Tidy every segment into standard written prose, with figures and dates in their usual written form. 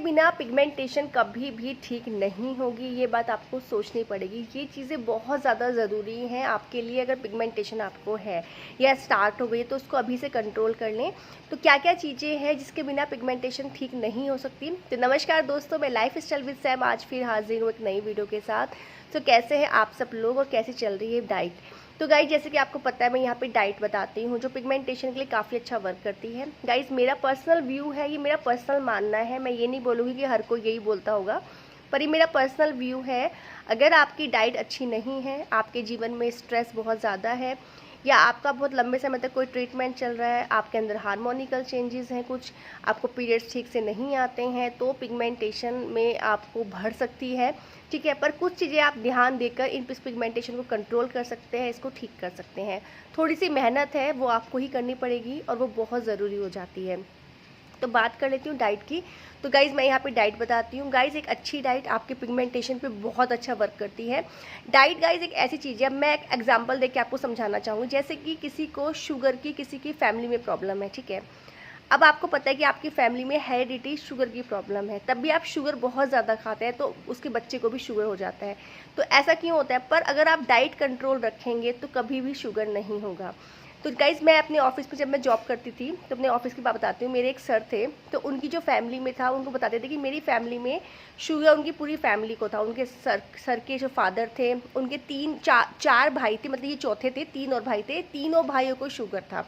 बिना पिगमेंटेशन कभी भी ठीक नहीं होगी, ये बात आपको सोचनी पड़ेगी। ये चीज़ें बहुत ज़्यादा ज़रूरी हैं आपके लिए। अगर पिगमेंटेशन आपको है या स्टार्ट हो गई तो उसको अभी से कंट्रोल कर लें। तो क्या क्या चीज़ें हैं जिसके बिना पिगमेंटेशन ठीक नहीं हो सकती। तो नमस्कार दोस्तों, मैं लाइफ स्टाइल विद सैम आज फिर हाजिर हूँ एक नई वीडियो के साथ। तो कैसे हैं आप सब लोग और कैसे चल रही है डाइट। तो गाइज जैसे कि आपको पता है मैं यहाँ पे डाइट बताती हूँ जो पिगमेंटेशन के लिए काफ़ी अच्छा वर्क करती है। गाइज मेरा पर्सनल व्यू है, ये मेरा पर्सनल मानना है, मैं ये नहीं बोलूँगी कि हर कोई यही बोलता होगा, पर ये मेरा पर्सनल व्यू है। अगर आपकी डाइट अच्छी नहीं है, आपके जीवन में स्ट्रेस बहुत ज़्यादा है, या आपका बहुत लंबे समय तक कोई ट्रीटमेंट चल रहा है, आपके अंदर हार्मोनिकल चेंजेस हैं, कुछ आपको पीरियड्स ठीक से नहीं आते हैं, तो पिगमेंटेशन में आपको भर सकती है। ठीक है, पर कुछ चीज़ें आप ध्यान देकर इन पिगमेंटेशन को कंट्रोल कर सकते हैं, इसको ठीक कर सकते हैं। थोड़ी सी मेहनत है वो आपको ही करनी पड़ेगी और वो बहुत ज़रूरी हो जाती है। तो बात कर लेती हूँ डाइट की। तो गाइज़ मैं यहाँ पे डाइट बताती हूँ। गाइज़ एक अच्छी डाइट आपके पिगमेंटेशन पे बहुत अच्छा वर्क करती है। डाइट गाइज़ एक ऐसी चीज़ है, मैं एक एग्जांपल देके आपको समझाना चाहूँगी। जैसे कि किसी को शुगर की, किसी की फैमिली में प्रॉब्लम है, ठीक है। अब आपको पता है कि आपकी फैमिली में हेरिडिटी शुगर की प्रॉब्लम है, तब भी आप शुगर बहुत ज़्यादा खाते हैं तो उसके बच्चे को भी शुगर हो जाता है। तो ऐसा क्यों होता है, पर अगर आप डाइट कंट्रोल रखेंगे तो कभी भी शुगर नहीं होगा। तो गाइज़ मैं अपने ऑफिस में जब मैं जॉब करती थी तो अपने ऑफिस की बात बताती हूँ। मेरे एक सर थे, तो उनकी जो फैमिली में था उनको बताते थे कि मेरी फैमिली में शुगर, उनकी पूरी फैमिली को था। उनके सर के जो फादर थे, उनके चार भाई थे, मतलब ये चौथे थे, 3 और भाई थे, तीनों भाइयों को शुगर था।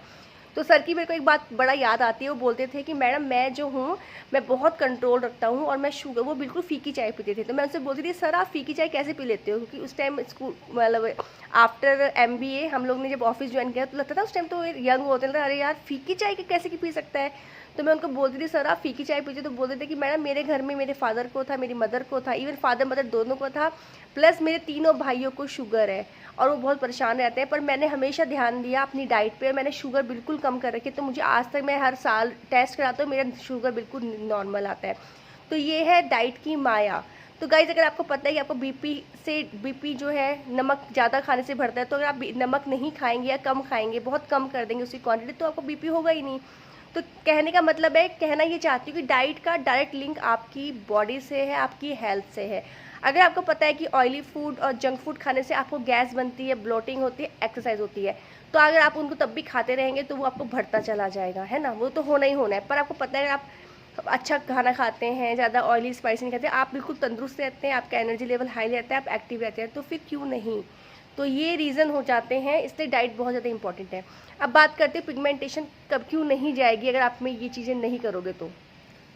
तो सर की मेरे को एक बात बड़ा याद आती है, वो बोलते थे कि मैडम मैं जो हूँ मैं बहुत कंट्रोल रखता हूँ और मैं शुगर, वो बिल्कुल फीकी चाय पीते थे। तो मैं उनसे बोलती थी सर आप फीकी चाय कैसे पी लेते हो, क्योंकि उस टाइम स्कूल मतलब आफ्टर MBA हम लोग ने जब ऑफिस ज्वाइन किया तो लगता था उस टाइम तो यंग होते थे, अरे यार फीकी चाय कैसे की पी सकता है। तो मैं उनको बोलती थी सर आप फीकी चाय पीते, तो बोलते थे कि मैडम मेरे घर में मेरे फादर को था, मेरी मदर को था, इवन फादर मदर दोनों को था, प्लस मेरे तीनों भाइयों को शुगर है और वो बहुत परेशान रहते हैं। पर मैंने हमेशा ध्यान दिया अपनी डाइट पे, मैंने शुगर बिल्कुल कम कर रखी। तो मुझे आज तक, मैं हर साल टेस्ट कराता हूँ, मेरा शुगर बिल्कुल नॉर्मल आता है। तो ये है डाइट की माया। तो गाइज अगर आपको पता है कि आपको बीपी जो है नमक ज़्यादा खाने से बढ़ता है, तो अगर आप नमक नहीं खाएंगे या कम खाएंगे, बहुत कम कर देंगे उसकी क्वांटिटी, तो आपको बीपी होगा ही नहीं। तो कहने का मतलब है, कहना ये चाहती हूँ कि डाइट का डायरेक्ट लिंक आपकी बॉडी से है, आपकी हेल्थ से है। अगर आपको पता है कि ऑयली फूड और जंक फूड खाने से आपको गैस बनती है, ब्लोटिंग होती है, एक्सरसाइज होती है, तो अगर आप उनको तब भी खाते रहेंगे तो वो आपको बढ़ता चला जाएगा, है ना। वो तो होना ही होना है। पर आपको पता है आप अच्छा खाना खाते हैं, ज़्यादा ऑयली स्पाइसी नहीं खाते, आप बिल्कुल तंदुरुस्त रहते हैं, आपका एनर्जी लेवल हाई रहता है, आप एक्टिव रहते हैं, तो फिर क्यों नहीं। तो ये रीज़न हो जाते हैं, इसलिए डाइट बहुत ज़्यादा इंपॉर्टेंट है। अब बात करते हैं पिगमेंटेशन कब क्यों नहीं जाएगी अगर आप में ये चीज़ें नहीं करोगे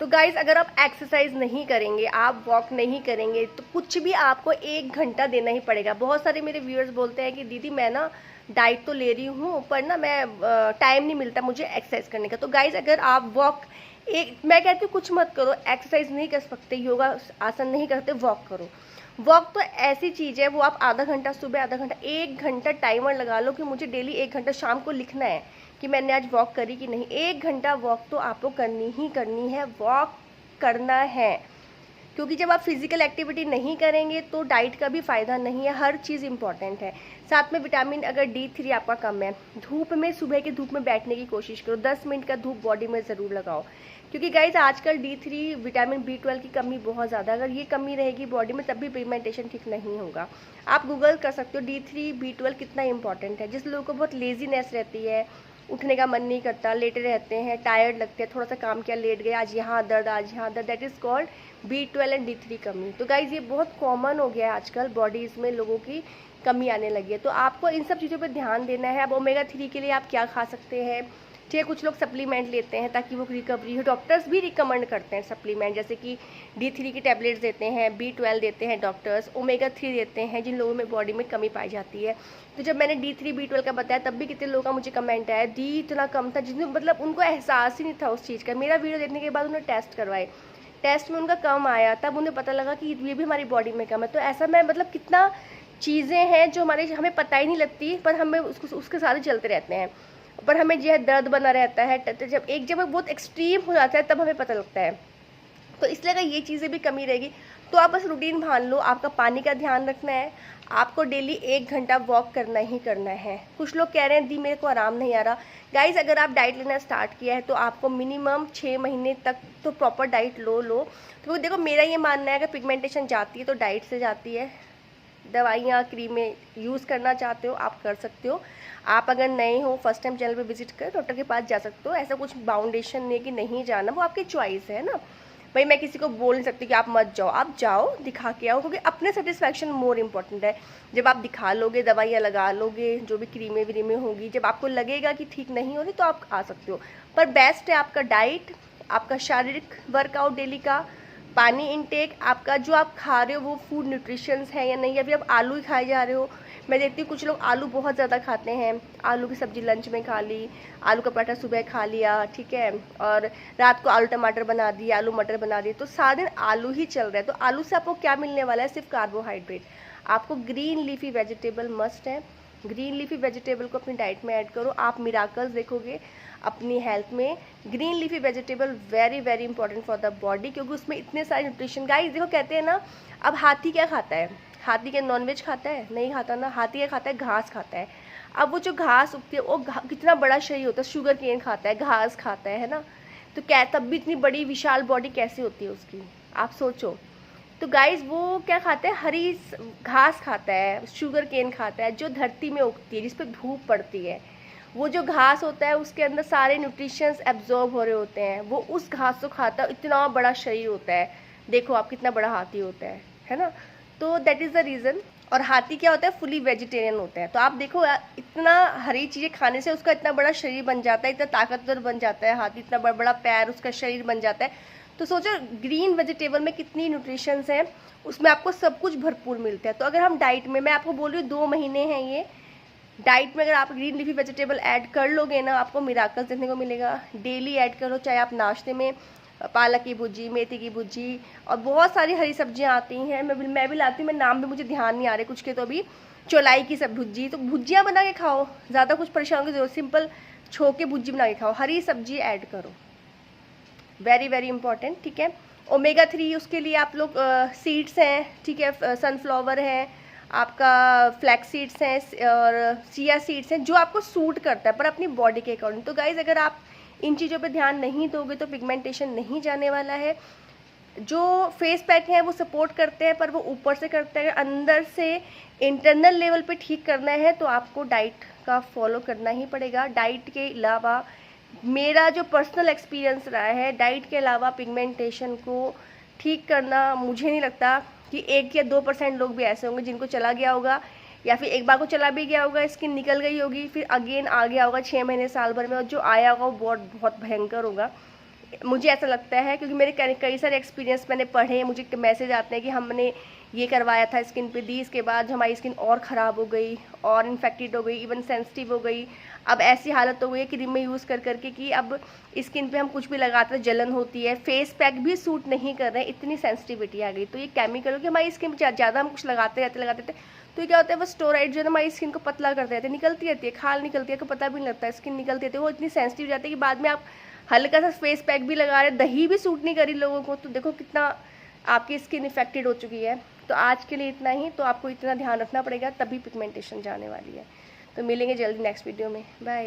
तो गाइज़ अगर आप एक्सरसाइज नहीं करेंगे, आप वॉक नहीं करेंगे, तो कुछ भी आपको 1 घंटा देना ही पड़ेगा। बहुत सारे मेरे व्यूअर्स बोलते हैं कि दीदी मैं ना डाइट तो ले रही हूँ पर ना मैं टाइम नहीं मिलता मुझे एक्सरसाइज करने का। तो गाइज़ अगर आप वॉक, मैं कहती हूँ कुछ मत करो, एक्सरसाइज नहीं कर सकते, योगा आसन नहीं करते, वॉक करो। वॉक तो ऐसी चीज़ है, वो आप आधा घंटा सुबह, आधा घंटा, 1 घंटा टाइमर लगा लो कि मुझे डेली 1 घंटा शाम को लिखना है कि मैंने आज वॉक करी कि नहीं। 1 घंटा वॉक तो आपको करनी ही करनी है, वॉक करना है। क्योंकि जब आप फिजिकल एक्टिविटी नहीं करेंगे तो डाइट का भी फ़ायदा नहीं है, हर चीज़ इंपॉर्टेंट है। साथ में विटामिन, अगर D3 आपका कम है, धूप में, सुबह की धूप में बैठने की कोशिश करो, 10 मिनट का धूप बॉडी में ज़रूर लगाओ। क्योंकि गाइज आजकल D3, विटामिन B12 की कमी बहुत ज़्यादा, अगर ये कमी रहेगी बॉडी में तब भी पिगमेंटेशन ठीक नहीं होगा। आप गूगल कर सकते हो D3 B12 कितना इंपॉर्टेंट है। जिस लोगों को बहुत लेजीनेस रहती है, उठने का मन नहीं करता, लेटे रहते हैं, टायर्ड लगते हैं, थोड़ा सा काम किया लेट गए, आज यहाँ दर्द, आज यहाँ दर्द, that is called B12 and D3 कमी। तो गाइज ये बहुत कॉमन हो गया है आजकल, बॉडीज़ में लोगों की कमी आने लगी है। तो आपको इन सब चीज़ों पे ध्यान देना है। अब ओमेगा 3 के लिए आप क्या खा सकते हैं, ठीक है, कुछ लोग सप्लीमेंट लेते हैं ताकि वो रिकवरी हो, डॉक्टर्स भी रिकमेंड करते हैं सप्लीमेंट, जैसे कि D3 की टैबलेट्स देते हैं, B12 देते हैं डॉक्टर्स, ओमेगा 3 देते हैं जिन लोगों में बॉडी में कमी पाई जाती है। तो जब मैंने D3 B12 का बताया तब भी कितने लोगों का मुझे कमेंट आया, दी इतना कम था, जिसमें मतलब उनको एहसास ही नहीं था उस चीज़ का। मेरा वीडियो देखने के बाद उन्होंने टेस्ट करवाए, टेस्ट में उनका कम आया, तब उन्हें पता लगा कि ये भी हमारी बॉडी में कम है। तो ऐसा मैं मतलब कितना चीज़ें हैं जो हमें पता ही नहीं लगती, पर हमें उसके साथ ही चलते रहते हैं, पर हमें जो है दर्द बना रहता है। जब बहुत एक्सट्रीम हो जाता है तब हमें पता लगता है। तो इसलिए अगर ये चीज़ें भी कमी रहेगी तो आप बस रूटीन मान लो, आपका पानी का ध्यान रखना है, आपको डेली 1 घंटा वॉक करना ही करना है। कुछ लोग कह रहे हैं दी मेरे को आराम नहीं आ रहा। गाइस, अगर आप डाइट लेना स्टार्ट किया है तो आपको मिनिमम 6 महीने तक तो प्रॉपर डाइट लो। तो देखो मेरा ये मानना है, अगर पिगमेंटेशन जाती है तो डाइट से जाती है। दवाइयाँ क्रीमें यूज़ करना चाहते हो आप कर सकते हो। आप अगर नए हो, फर्स्ट टाइम चैनल पे विजिट कर डॉक्टर के पास जा सकते हो। ऐसा कुछ बाउंडेशन नहीं कि नहीं जाना, वो आपकी चॉइस है ना भाई। मैं किसी को बोल नहीं सकती कि आप मत जाओ, आप जाओ, दिखा के आओ, क्योंकि अपने सेटिस्फैक्शन मोर इम्पॉर्टेंट है। जब आप दिखा लोगे, दवाइयाँ लगा लोगे, जो भी क्रीमें व्रीमें होंगी, जब आपको लगेगा कि ठीक नहीं हो रही तो आप आ सकते हो। पर बेस्ट है आपका डाइट, आपका शारीरिक वर्कआउट डेली का, पानी इनटेक, आपका जो आप खा रहे हो वो फूड न्यूट्रिशंस है या नहीं, या फिर आप आलू ही खाए जा रहे हो। मैं देखती हूँ कुछ लोग आलू बहुत ज़्यादा खाते हैं, आलू की सब्ज़ी लंच में खा ली, आलू का पराठा सुबह खा लिया, ठीक है, और रात को आलू टमाटर बना दिए, आलू मटर बना दिए, तो सारा दिन आलू ही चल रहा है। तो आलू से आपको क्या मिलने वाला है? सिर्फ कार्बोहाइड्रेट। आपको ग्रीन लीफी वेजिटेबल मस्ट है, ग्रीन लीफी वेजिटेबल को अपनी डाइट में ऐड करो, आप मिराकल्स देखोगे अपनी हेल्थ में। Green leafy vegetable very very important for the body, क्योंकि उसमें इतने सारे न्यूट्रिशन। गाइस देखो, कहते हैं ना, अब हाथी क्या खाता है? हाथी क्या नॉनवेज खाता है? नहीं खाता ना। हाथी क्या खाता है? घास खाता है। अब वो जो घास उगती है, वो कितना बड़ा शरीर होता है, शुगर केन खाता है, घास खाता है ना। तो क्या तब भी इतनी बड़ी विशाल बॉडी कैसे होती है उसकी, आप सोचो। तो गाइस वो क्या खाता है? हरी घास खाता है, शुगर केन खाता है, जो धरती में उगती है, जिस पे धूप पड़ती है। वो जो घास होता है उसके अंदर सारे न्यूट्रिशंस एब्जॉर्ब हो रहे होते हैं, वो उस घास को खाता है। इतना बड़ा शरीर होता है, देखो आप कितना बड़ा हाथी होता है ना। तो दैट इज़ द रीज़न। और हाथी क्या होता है? फुली वेजिटेरियन होता है। तो आप देखो इतना हरी चीज़ें खाने से उसका इतना बड़ा शरीर बन जाता है, इतना ताकतवर बन जाता है हाथी, इतना बड़ा बड़ा पैर, उसका शरीर बन जाता है। तो सोचो ग्रीन वेजिटेबल में कितनी न्यूट्रिशंस हैं, उसमें आपको सब कुछ भरपूर मिलता है। तो अगर हम डाइट में, मैं आपको बोल रही हूँ 2 महीने हैं ये, डाइट में अगर आप ग्रीन लीफी वेजिटेबल ऐड कर लोगे ना, आपको मिराकल्स देखने को मिलेगा। डेली ऐड करो, चाहे आप नाश्ते में पालक की भुजी, मेथी की भुजी, और बहुत सारी हरी सब्जियां आती हैं, मैं भी लाती हूँ, मैं नाम भी मुझे ध्यान नहीं आ रहे कुछ के। तो अभी चौलाई की सब भुजी, तो भुजियाँ बना के खाओ, ज़्यादा कुछ परेशान की जरूरत, सिंपल छोके भुजी बना के खाओ, हरी सब्जी ऐड करो, वेरी वेरी इंपॉर्टेंट, ठीक है। ओमेगा 3 उसके लिए आप लोग सीड्स हैं, ठीक है, सनफ्लावर है, आपका फ्लैक्स सीड्स हैं और चिया सीड्स हैं, जो आपको सूट करता है पर अपनी बॉडी के अकॉर्डिंग। तो गाइज अगर आप इन चीज़ों पे ध्यान नहीं दोगे तो पिगमेंटेशन नहीं जाने वाला है। जो फेस पैक हैं वो सपोर्ट करते हैं, पर वो ऊपर से करते हैं, अंदर से इंटरनल लेवल पे ठीक करना है तो आपको डाइट का फॉलो करना ही पड़ेगा। डाइट के अलावा मेरा जो पर्सनल एक्सपीरियंस रहा है, डाइट के अलावा पिगमेंटेशन को ठीक करना, मुझे नहीं लगता कि 1 या 2% लोग भी ऐसे होंगे जिनको चला गया होगा, या फिर एक बार को चला भी गया होगा, स्किन निकल गई होगी, फिर अगेन आ गया होगा 6 महीने साल भर में, और जो आया होगा वो बहुत भयंकर होगा। मुझे ऐसा लगता है, क्योंकि मेरे कई सारे एक्सपीरियंस मैंने पढ़े, मुझे मैसेज आते हैं कि हमने ये करवाया था स्किन पे, दी इसके बाद हमारी स्किन और ख़राब हो गई, और इन्फेक्टेड हो गई, इवन सेंसिटिव हो गई। अब ऐसी हालत हो गई है क्रीमें यूज़ करके कि अब स्किन पे हम कुछ भी लगाते हैं जलन होती है, फेस पैक भी सूट नहीं कर रहे हैं, इतनी सेंसिटिविटी आ गई। तो ये केमिकल हो कि हमारी स्किन पर ज़्यादा हम कुछ लगाते रहते तो क्या होता है, वो स्टोराइड जो है हमारी स्किन को पतला कर देते हैं, निकलती रहती है, खाल निकलती है, को पता भी नहीं लगता है, स्किन निकलती रहती है, वो इतनी सेंसिटिव हो जाती है कि बाद में आप हल्का सा फेस पैक भी लगा रहे, दही भी सूट नहीं करी लोगों को, तो देखो कितना आपकी स्किन इफेक्टेड हो चुकी है। तो आज के लिए इतना ही, तो आपको इतना ध्यान रखना पड़ेगा, तभी पिगमेंटेशन जाने वाली है। तो मिलेंगे जल्दी नेक्स्ट वीडियो में, बाय।